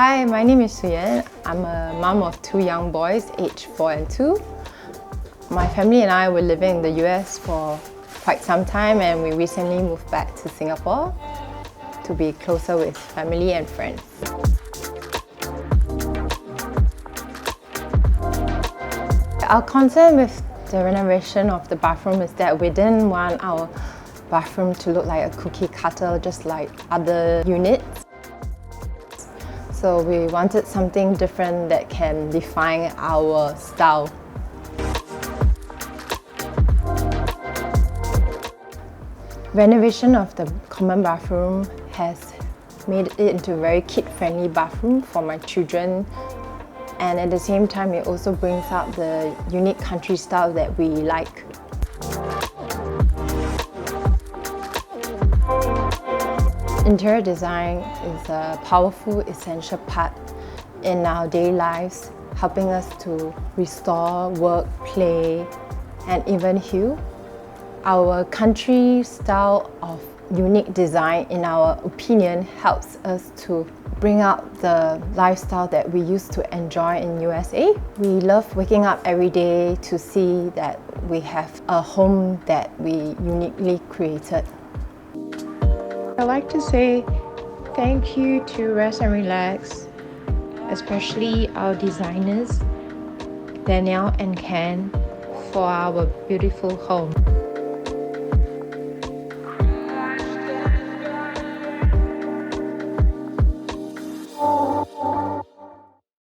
Hi, my name is Suyen. I'm a mom of two young boys, aged 4 and 2. My family and I were living in the US for quite some time, and we recently moved back to Singapore to be closer with family and friends. Our concern with the renovation of the bathroom is that we didn't want our bathroom to look like a cookie cutter just like other units. So we wanted something different that can define our style. Renovation of the common bathroom has made it into a very kid-friendly bathroom for my children, and at the same time it also brings out the unique country style that we like. Interior design is a powerful, essential part in our daily lives, helping us to restore, work, play, and even heal. Our country style of unique design, in our opinion, helps us to bring out the lifestyle that we used to enjoy in USA. We love waking up every day to see that we have a home that we uniquely created. I'd like to say thank you to Rezt+Relax, especially our designers, Danielle and Ken, for our beautiful home.